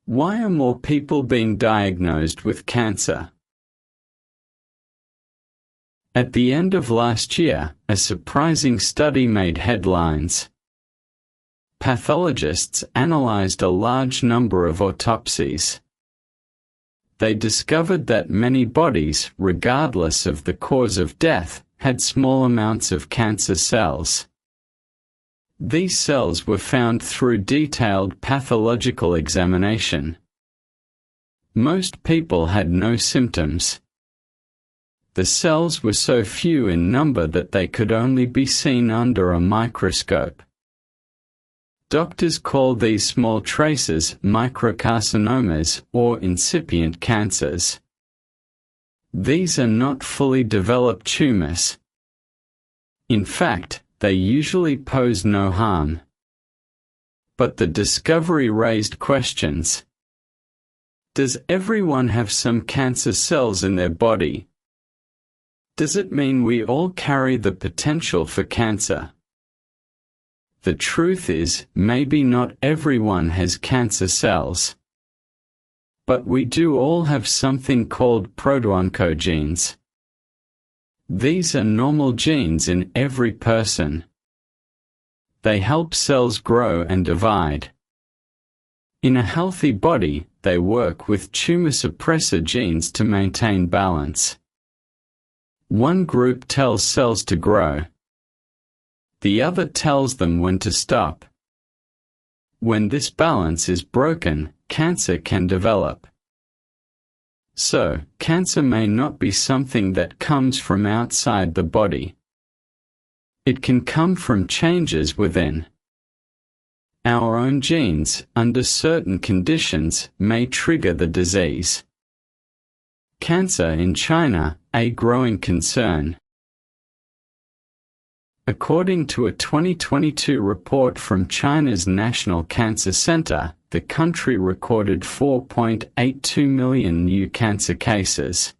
Why are more people being diagnosed with cancer? At the end of last year, a surprising study made headlines. Pathologists analyzed a large number of autopsies. They discovered that many bodies, regardless of the cause of death, had small amounts of cancer cells. These cells were found through detailed pathological examination. Most people had no symptoms. The cells were so few in number that they could only be seen under a microscope. Doctors call these small traces microcarcinomas or incipient cancers. These are not fully developed tumors. In fact, they usually pose no harm. But the discovery raised questions. Does everyone have some cancer cells in their body? Does it mean we all carry the potential for cancer? The truth is, maybe not everyone has cancer cells. But we do all have something called proto-oncogenes. These are normal genes in every person. They help cells grow and divide. In a healthy body, they work with tumor suppressor genes to maintain balance. One group tells cells to grow. The other tells them when to stop. When this balance is broken, cancer can develop. So, cancer may not be something that comes from outside the body. It can come from changes within. Our own genes, under certain conditions, may trigger the disease. Cancer in China, a growing concern. According to a 2022 report from China's National Cancer Center, the country recorded 4.82 million new cancer cases.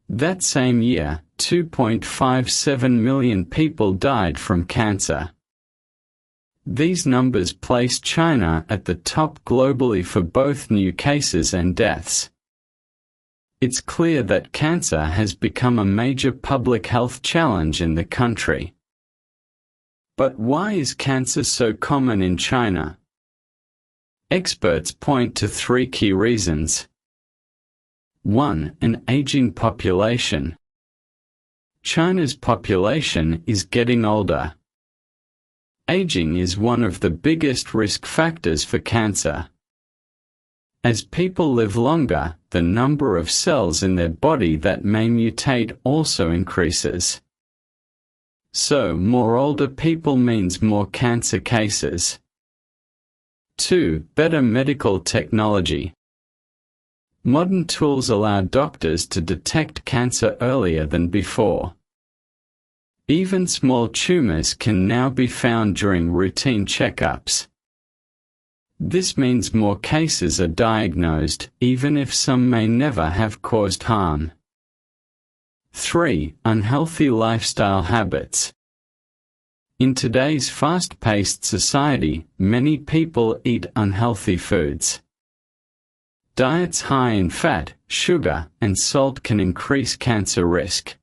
That same year, 2.57 million people died from cancer. These numbers place China at the top globally for both new cases and deaths. It's clear that cancer has become a major public health challenge in the country. But why is cancer so common in China? Experts point to three key reasons. 1. An aging population. China's population is getting older. Aging is one of the biggest risk factors for cancer. As people live longer, the number of cells in their body that may mutate also increases. So, more older people means more cancer cases. 2. Better medical technology. Modern tools allow doctors to detect cancer earlier than before. Even small tumors can now be found during routine checkups. This means more cases are diagnosed, even if some may never have caused harm. 3. Unhealthy lifestyle habits. In today's fast-paced society, many people eat unhealthy foods. Diets high in fat, sugar, and salt can increase cancer risk.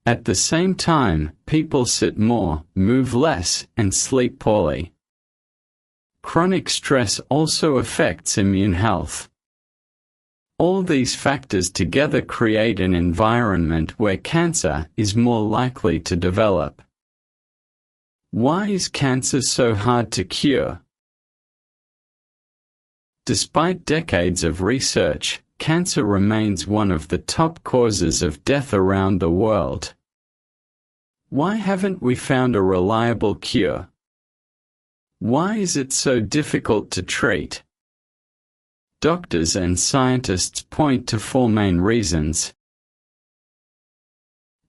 At the same time, people sit more, move less, and sleep poorly. Chronic stress also affects immune health. All these factors together create an environment where cancer is more likely to develop. Why is cancer so hard to cure? Despite decades of research, cancer remains one of the top causes of death around the world. Why haven't we found a reliable cure? Why is it so difficult to treat? Doctors and scientists point to four main reasons.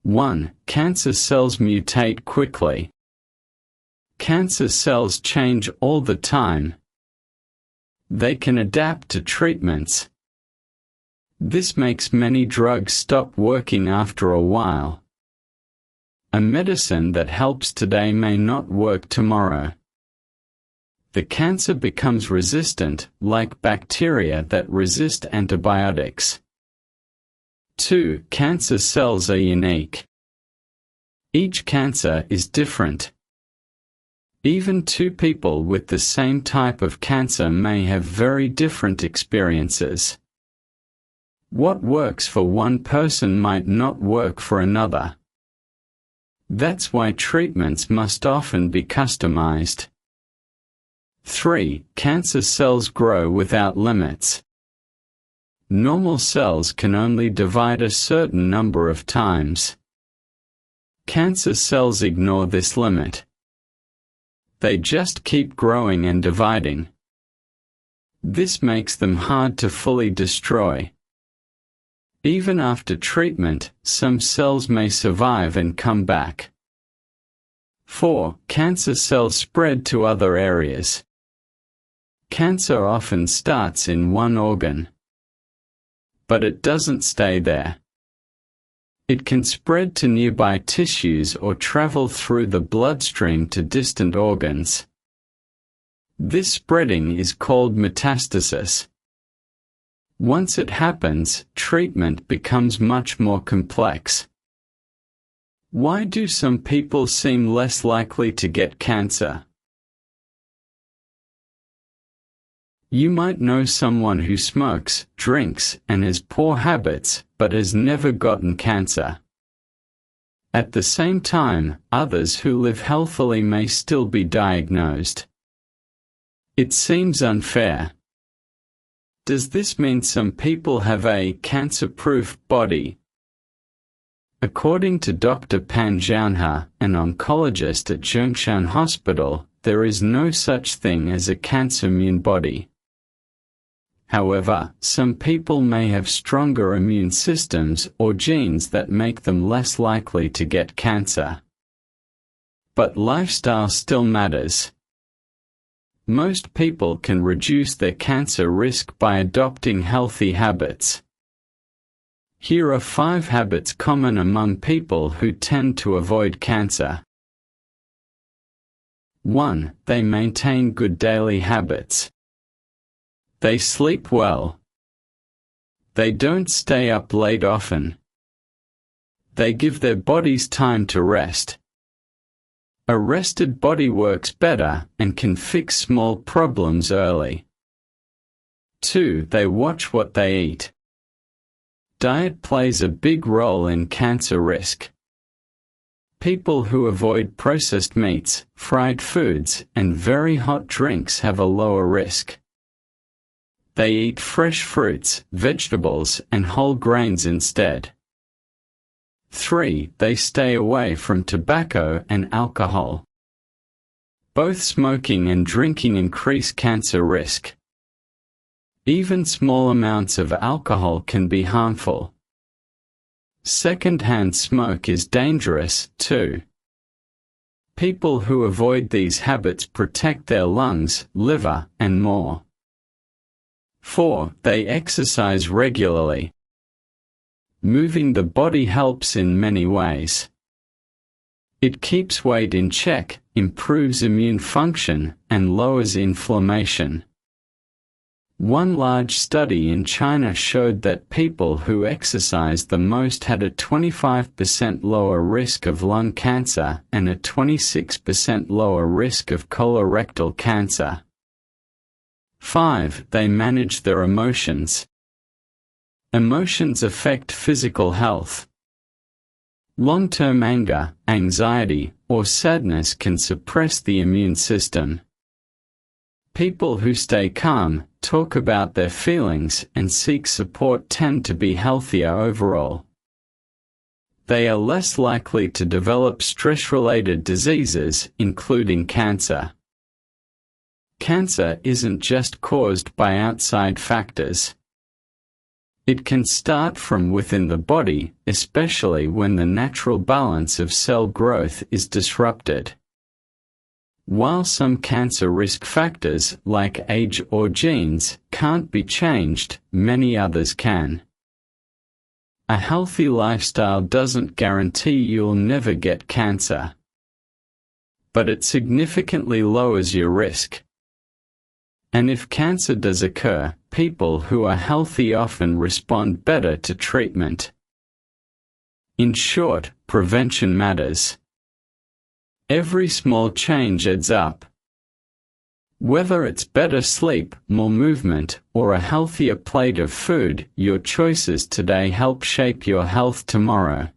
1. Cancer cells mutate quickly. Cancer cells change all the time. They can adapt to treatments. This makes many drugs stop working after a while. A medicine that helps today may not work tomorrow. the cancer becomes resistant, like bacteria that resist antibiotics. 2. Cancer cells are unique. Each cancer is different. Even two people with the same type of cancer may have very different experiences. What works for one person might not work for another. That's why treatments must often be customized. 3. Cancer cells grow without limits. Normal cells can only divide a certain number of times. Cancer cells ignore this limit. They just keep growing and dividing. This makes them hard to fully destroy. Even after treatment, some cells may survive and come back. 4. Cancer cells spread to other areas. Cancer often starts in one organ. But it doesn't stay there. It can spread to nearby tissues or travel through the bloodstream to distant organs. This spreading is called metastasis. Once it happens, treatment becomes much more complex. Why do some people seem less likely to get cancer? You might know someone who smokes, drinks, and has poor habits, but has never gotten cancer. At the same time, others who live healthily may still be diagnosed. It seems unfair. Does this mean some people have a cancer-proof body? According to Dr. Pan Zhaohe, an oncologist at Zhongshan Hospital, there is no such thing as a cancer-immune body. However, some people may have stronger immune systems or genes that make them less likely to get cancer. But lifestyle still matters. Most people can reduce their cancer risk by adopting healthy habits. Here are 5 habits common among people who tend to avoid cancer. 1. They maintain good daily habits. They sleep well. They don't stay up late often. They give their bodies time to rest. A rested body works better and can fix small problems early. 2. They watch what they eat. Diet plays a big role in cancer risk. People who avoid processed meats, fried foods, and very hot drinks have a lower risk. They eat fresh fruits, vegetables, and whole grains instead. 3. They stay away from tobacco and alcohol. Both smoking and drinking increase cancer risk. Even small amounts of alcohol can be harmful. Second-hand smoke is dangerous, too. People who avoid these habits protect their lungs, liver, and more. 4. They exercise regularly. Moving the body helps in many ways. It keeps weight in check, improves immune function, and lowers inflammation. One large study in China showed that people who exercised the most had a 25% lower risk of lung cancer and a 26% lower risk of colorectal cancer. 5. They manage their emotions. Emotions affect physical health. Long-term anger, anxiety, or sadness can suppress the immune system. People who stay calm, talk about their feelings, and seek support tend to be healthier overall. They are less likely to develop stress-related diseases, including cancer. Cancer isn't just caused by outside factors. It can start from within the body, especially when the natural balance of cell growth is disrupted. While some cancer risk factors, like age or genes, can't be changed, many others can. A healthy lifestyle doesn't guarantee you'll never get cancer, but it significantly lowers your risk. And if cancer does occur, people who are healthy often respond better to treatment. In short, prevention matters. Every small change adds up. Whether it's better sleep, more movement, or a healthier plate of food, your choices today help shape your health tomorrow.